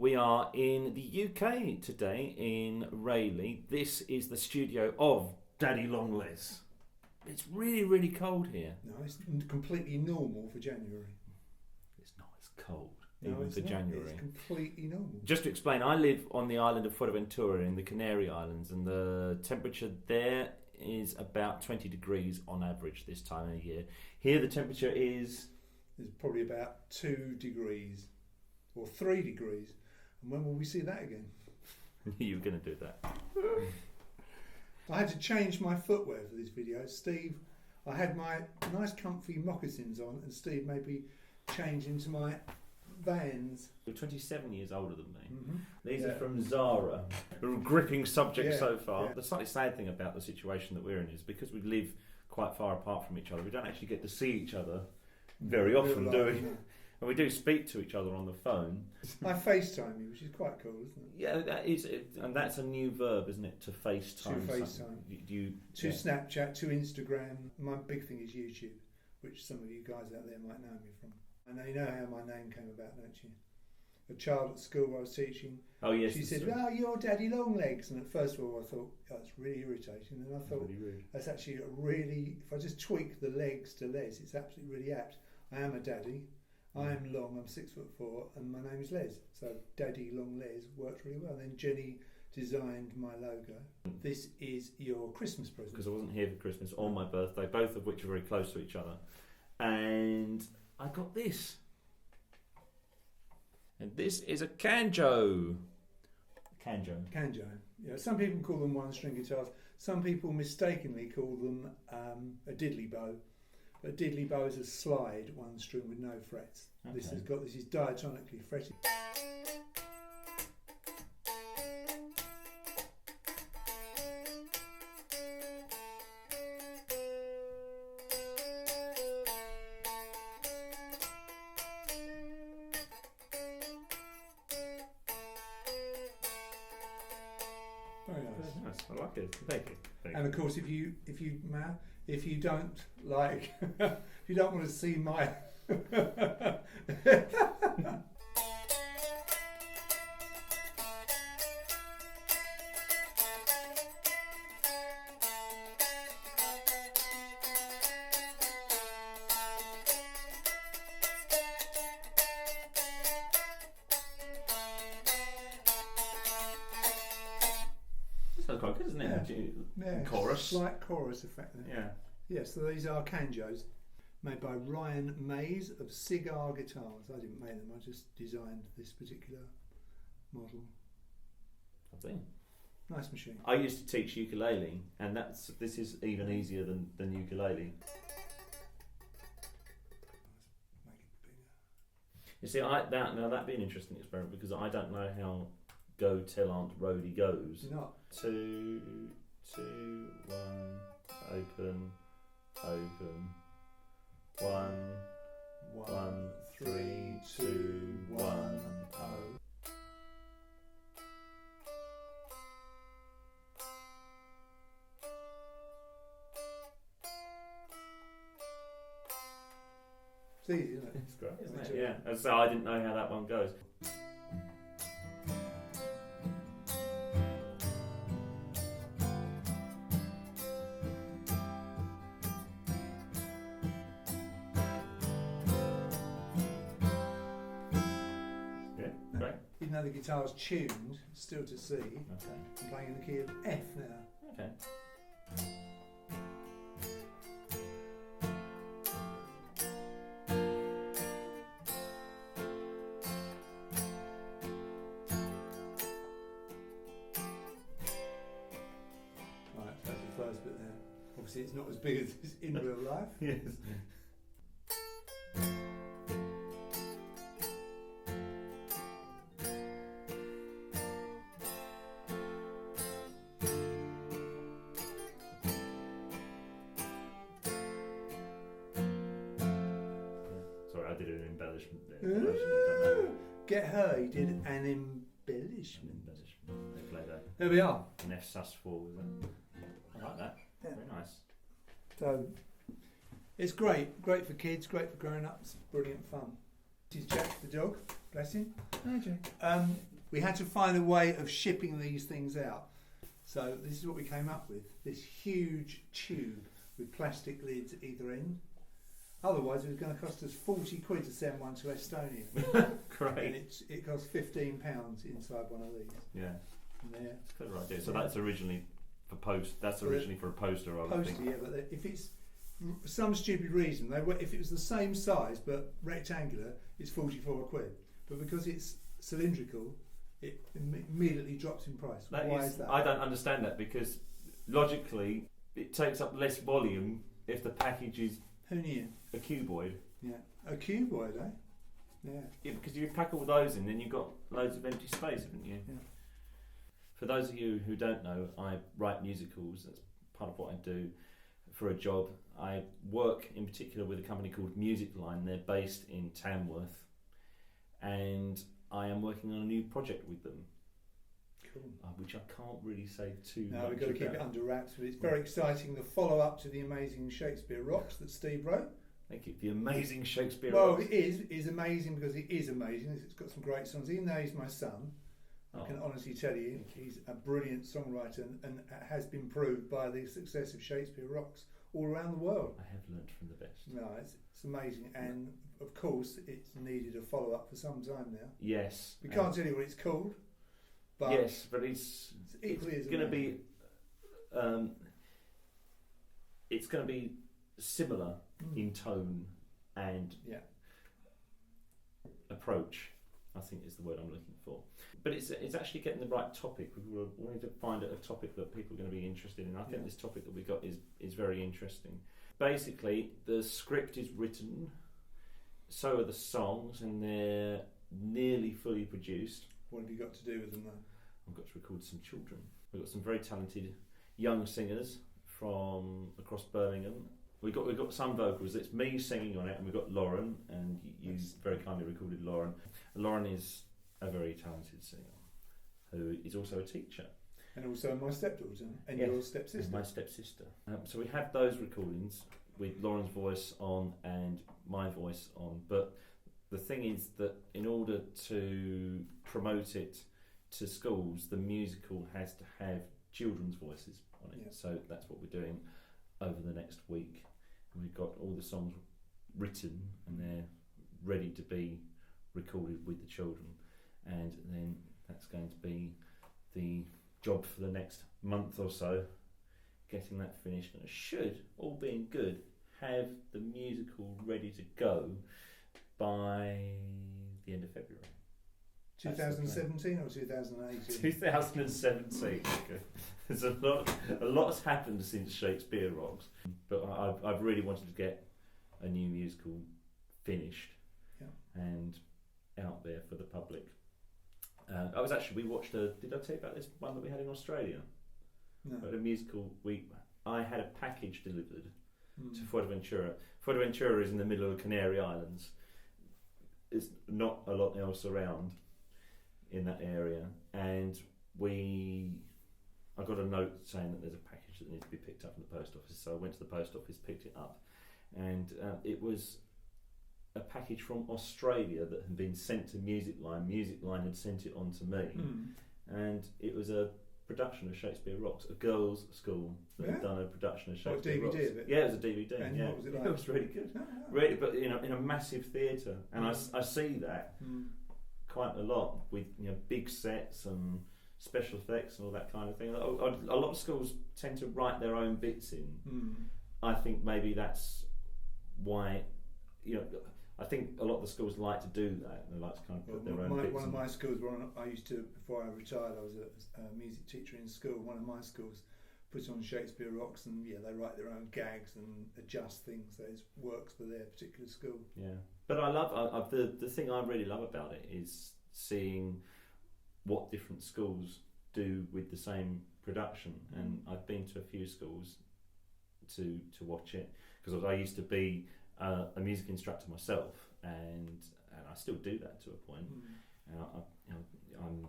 We are in the UK today, in Rayleigh. This is the studio of Daddy Longlegs. It's really, really cold here. No, it's completely normal for January. It's not as cold, No, even it's for not. January. It's completely normal. Just to explain, I live on the island of Fuerteventura in the Canary Islands, and the temperature there is about 20 degrees on average this time of year. Here the temperature is... It's probably about 2 degrees or 3 degrees. And when will we see that again? You were going to do that. I had to change my footwear for this video. Steve, I had my nice comfy moccasins on, and Steve made me change into my Vans. You're 27 years older than me. Mm-hmm. These are from Zara. A gripping subject so far. Yeah. The slightly sad thing about the situation that we're in is because we live quite far apart from each other, we don't actually get to see each other very often, do we? Yeah. And we do speak to each other on the phone. I FaceTime you, which is quite cool, isn't it? Yeah, that is it, and that's a new verb, isn't it? To FaceTime. To FaceTime. To Snapchat, to Instagram. My big thing is YouTube, which some of you guys out there might know me from. And you know how my name came about, don't you? A child at school I was teaching. Oh yes. She said, "Oh, you're Daddy Longlegs," and at first of all I thought, "Oh, that's really irritating." And I thought, really rude. that's actually a really. If I just tweak the legs to Les, it's absolutely really apt. I am a daddy. I am long. I'm 6'4", and my name is Les. So Daddy Long Les worked really well. Then Jenny designed my logo. This is your Christmas present. Because I wasn't here for Christmas or my birthday, both of which are very close to each other, and I got this. And this is a Kanjo. Kanjo. Kanjo. Yeah, some people call them one-string guitars. Some people mistakenly call them a diddley bow. But a diddley bow is a slide one string with no frets. Okay. This is diatonically fretted. Very nice. Very nice. I like it. Thank you. And of course, if you don't like, if you don't want to see my, That's quite good, isn't it? yeah, Chorus. slight chorus effect there. Yeah. Yeah, so these are Kanjos, made by Ryan Mays of Cigar Guitars. I didn't make them, I just designed this particular model. Lovely. Nice machine. I used to teach ukulele, and this is even easier than ukulele. Make it bigger. You see, that'd be an interesting experiment because I don't know how Go Tell Aunt Rhody goes. You're not. 2, 2, 1, open, open. 1, 1, 3, 2, 1, oh. It's easy, isn't it? It's great, isn't it? Yeah. And so I didn't know how that one goes. Even though the guitar's tuned, still to C, Okay. I'm playing in the key of F now. Okay. Right, so that's the first bit there. Obviously it's not as big as it's in real life. Yes. Sorry, I did an embellishment there. I shouldn't have done that. Get her, he did an embellishment. Embellishment. They played There we are. an F sus4 with it. I like that. Yeah. Very nice. So it's great for kids, great for grown-ups, brilliant fun. This is Jack the dog. Bless him. We had to find a way of shipping these things out. So this is what we came up with. This huge tube with plastic lids at either end. Otherwise, it was going to cost us 40 quid to send one to Estonia. Great. And it costs £15 inside one of these. Yeah. Yeah. That's a clever idea. So that's originally for post. That's originally for a poster, I would think. Poster, yeah, but if it's for some stupid reason, if it was the same size but rectangular, it's 44 quid. But because it's cylindrical, it immediately drops in price. Why is that? I don't understand that, because logically it takes up less volume if the package is Who knew? a cuboid. Yeah, a cuboid, eh? Yeah. Yeah, because you pack all those in, then you've got loads of empty space, haven't you? Yeah. For those of you who don't know, I write musicals. That's part of what I do for a job. I work in particular with a company called Music Line. They're based in Tamworth, and I am working on a new project with them. Cool. Which I can't really say too much. No, we've got to keep it under wraps, but it's very exciting. The follow-up to the amazing Shakespeare Rocks that Steve wrote. Thank you. The amazing Shakespeare Well, Rocks. it is amazing because it is amazing. It's got some great songs. Even though he's my son, I can honestly tell you he's a brilliant songwriter and has been proved by the success of Shakespeare Rocks all around the world. I have learnt from the best. No, it's amazing, and of course it's needed a follow-up for some time now. Yes. We can't tell you what it's called, but yes, but it's equally as going to be amazing. it's going to be similar in tone and approach, I think is the word I'm looking for. But it's actually getting the right topic. We wanted to find a topic that people are going to be interested in. I think this topic that we got is very interesting. Basically, the script is written, so are the songs, and they're nearly fully produced. What have you got to do with them though? I've got to record some children. We've got some very talented young singers from across Birmingham. We've got some vocals. It's me singing on it, and we've got Lauren, and you very kindly recorded Lauren. Lauren is a very talented singer who is also a teacher. And also my stepdaughter and your stepsister. And my stepsister. So we have those recordings with Lauren's voice on and my voice on. But the thing is that in order to promote it to schools, the musical has to have children's voices on it. So that's what we're doing over the next week. And we've got all the songs written and they're ready to be recorded with the children. And then that's going to be the job for the next month or so, getting that finished. And it should, all being good, have the musical ready to go by the end of February. 2017 or 2018? 2017. There's a lot's happened since Shakespeare Rocks, but I've really wanted to get a new musical finished and out there for the public. We watched did I tell you about this one that we had in Australia? No. A musical. I had a package delivered to Fuerteventura. Fuerteventura is in the middle of the Canary Islands. There's not a lot else around in that area, and I got a note saying that there's a package that needs to be picked up from the post office. So I went to the post office, picked it up, and it was a package from Australia that had been sent to Music Line. Music Line had sent it on to me, and it was a production of Shakespeare Rocks, a girls' school that had done a production of Shakespeare Rocks. DVD of it? Yeah, it was a DVD. And what was it like? It was really good. Oh, Really, but in a massive theatre, and I see that quite a lot with big sets and special effects and all that kind of thing. A lot of schools tend to write their own bits in. I think maybe that's why I think a lot of the schools like to do that. They like to kind of put their own bits. One of my schools, I used to, before I retired, I was a music teacher in school. One of my schools puts on Shakespeare Rocks, and they write their own gags and adjust things. So it works for their particular school. Yeah, but I love the thing I really love about it is seeing what different schools do with the same production. And I've been to a few schools to watch it because I used to be a music instructor myself, and I still do that to a point. And I'm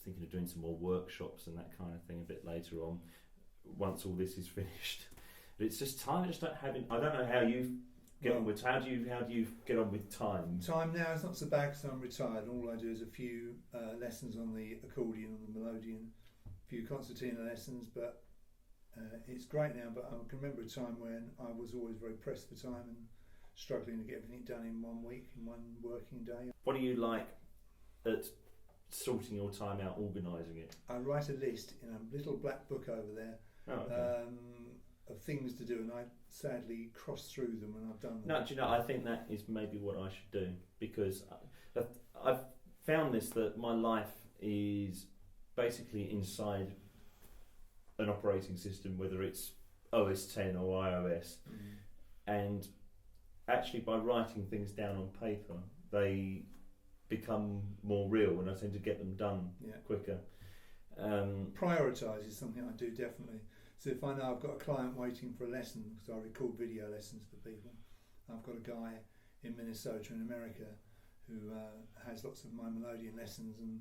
thinking of doing some more workshops and that kind of thing a bit later on once all this is finished. But it's just time. I don't know how you get on with? How do you get on with time? Time now is not so bad because I'm retired. All I do is a few lessons on the accordion, on the melodeon, a few concertina lessons, but it's great now. But I can remember a time when I was always very pressed for time and struggling to get everything done in 1 week, in one working day. What do you like at sorting your time out, organising it? I write a list in a little black book over there. Oh, okay. Of things to do, and I sadly cross through them when I've done them. No, do you know, I think that is maybe what I should do, because I've found this, that my life is basically inside an operating system, whether it's OS 10 or iOS, and actually by writing things down on paper, they become more real, and I tend to get them done quicker. Prioritise is something I do definitely. So if I know I've got a client waiting for a lesson, because I record video lessons for people, I've got a guy in Minnesota in America who has lots of my melodeon lessons, and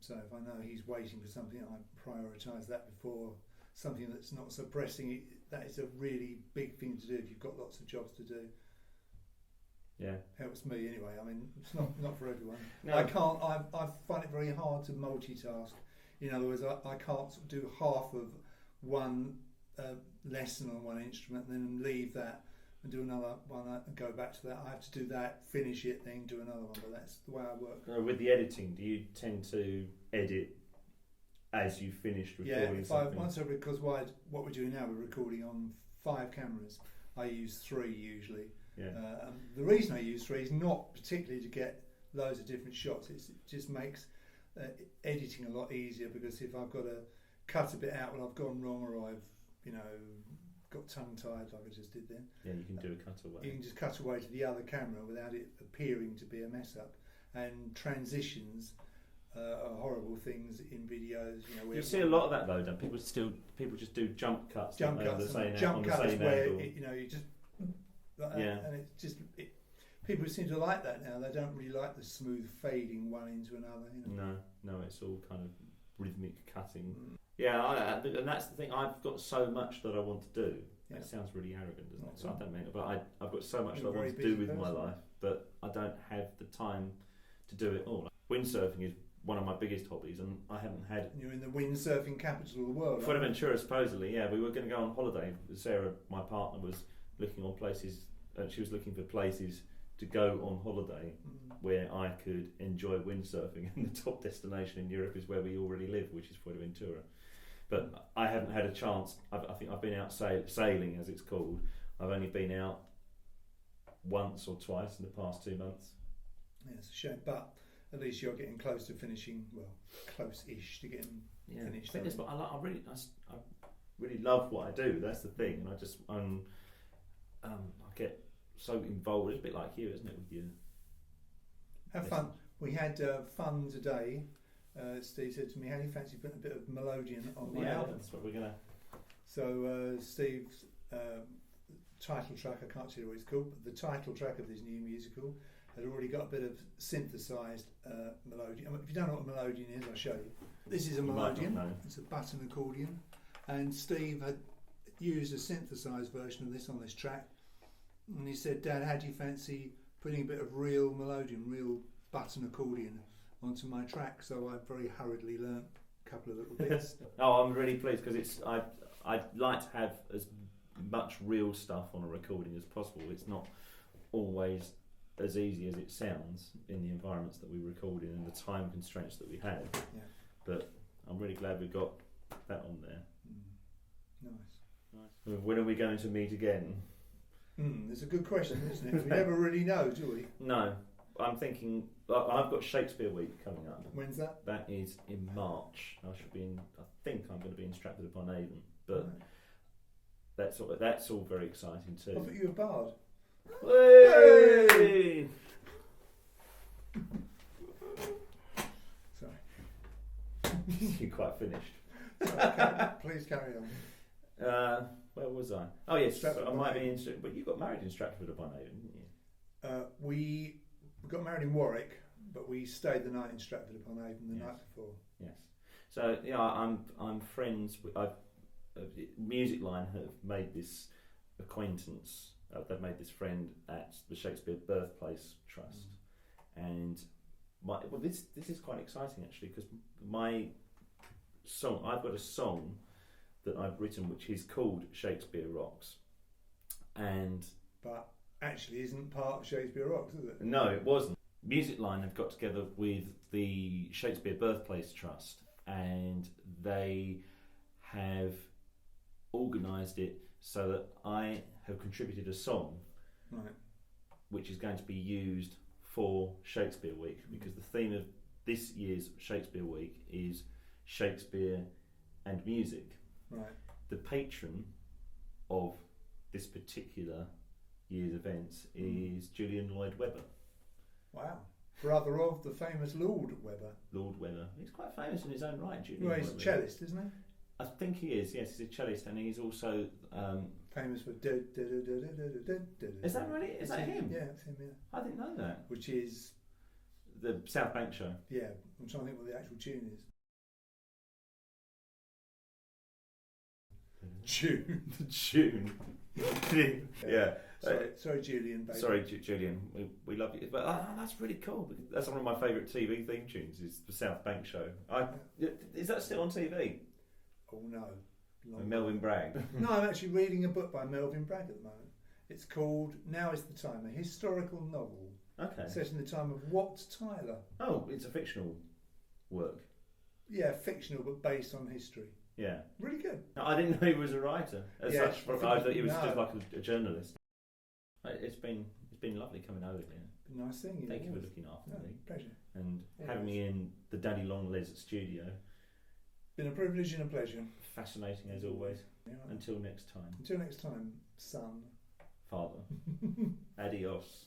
so if I know he's waiting for something, I prioritise that before something that's not so pressing. That is a really big thing to do if you've got lots of jobs to do. Yeah, helps me anyway. I mean, it's not for everyone. No. I can't. I find it very hard to multitask. In other words, I can't sort of do half of one lesson on one instrument and then leave that and do another one and go back to that. I have to do that, finish it, then do another one. But that's the way I work. With the editing, do you tend to edit as you finished recording something? Because what we're doing now, we're recording on 5 cameras. I use 3 usually. Yeah. The reason I use 3 is not particularly to get loads of different shots. It just makes editing a lot easier, because if I've got to cut a bit out when I've gone wrong, or I've got tongue tied like I just did then. Yeah, you can do a cutaway. You can just cut away to the other camera without it appearing to be a mess up. And transitions are horrible things in videos. You see a lot of that though. Don't people just do jump cuts? Jump cuts where you just like that, and it's just people seem to like that now. They don't really like the smooth fading one into another. No, it's all kind of rhythmic cutting. Yeah, and that's the thing. I've got so much that I want to do. That sounds really arrogant, doesn't it? So I don't mean it, but I've got so much that I want to do with my life, but I don't have the time to do it all. Windsurfing is one of my biggest hobbies, and I haven't had. You're in the windsurfing capital of the world. Fuerteventura, supposedly. Yeah, we were going to go on holiday. Sarah, my partner, was looking on places. She was looking for places to go on holiday where I could enjoy windsurfing, and the top destination in Europe is where we already live, which is Fuerteventura. But I haven't had a chance. I think I've been out sailing, as it's called. I've only been out once or twice in the past 2 months. Yeah, it's a shame, but at least you're getting close to finishing. Well, close-ish to getting finished. I think that's what I really love what I do. That's the thing, and I just I get so involved. It's a bit like you, isn't it, with you? Have fun. We had fun today. Steve said to me, "How do you fancy putting a bit of melodeon on my album?" That's what we're gonna. So Steve's title track, I can't tell you what it's called, but the title track of this new musical had already got a bit of synthesised melodeon. I mean, if you don't know what a melodeon is, I'll show you. This is a melodeon. It's a button accordion, and Steve had used a synthesised version of this on this track, and he said, "Dad, how do you fancy putting a bit of real melodeon, real button accordion onto my track?" So I very hurriedly learnt a couple of little bits. Oh, I'm really pleased, because I'd like to have as much real stuff on a recording as possible. It's not always as easy as it sounds in the environments that we record in and the time constraints that we have. Yeah. But I'm really glad we got that on there. Nice. When are we going to meet again? It's a good question, isn't it? We never really know, do we? No. I'm thinking, I've got Shakespeare Week coming up. When's that? That is in March. I think I'm going to be in Stratford upon Avon, but that's all very exciting too. I thought you were a bard. Hey! Sorry. You're quite finished. Please carry on. Where was I? Oh yes, Stratford I might be in. But you got married in Stratford upon Avon, didn't you? We got married in Warwick, but we stayed the night in Stratford upon Avon the night before. Yes. So I'm friends with. Music Line have made this acquaintance they've made this friend at the Shakespeare Birthplace Trust, and this is quite exciting actually, because my song, I've got a song that I've written which is called Shakespeare Rocks, and but actually isn't part of Shakespeare Rocks, is it? no, it wasn't. Music Line have got together with the Shakespeare Birthplace Trust, and they have organised it so that I have contributed a song, Right. which is going to be used for Shakespeare Week, because the theme of this year's Shakespeare Week is Shakespeare and music. Right. The patron of this particular year's events is Julian Lloyd Webber. Wow. Brother of the famous Lord Webber. Lord Webber. He's quite famous in his own right, Julian. Well, he's a Webber. cellist, isn't he? I think he is, yes, he's a cellist, and he's also... Famous for... Is that really? Is that him? Yeah, it's him, yeah. I didn't know that. Which is... The South Bank Show. Yeah, I'm trying to think what the actual tune is. Tune. June. Yeah. Sorry, Julian. Baby. Sorry, Julian. We love you. But that's really cool. Because that's one of my favourite TV theme tunes. Is the South Bank Show. Is that still on TV? Oh no. With Melvin Bragg. No, I'm actually reading a book by Melvin Bragg at the moment. It's called Now Is the Time, a historical novel Okay. set in the time of Wat Tyler. Oh, it's a fictional work. Yeah, fictional but based on history. Yeah. Really good. No, I didn't know he was a writer as Yeah, such. I think I thought he was no. just like a journalist. It's been lovely coming over here. Nice thing. Thank you for was. looking after No, me pleasure. and Always. having me in the Daddy Long Les studio. Been a privilege and a pleasure. Fascinating as always. Yeah. Until next time, Until next time, son. Father. Adios.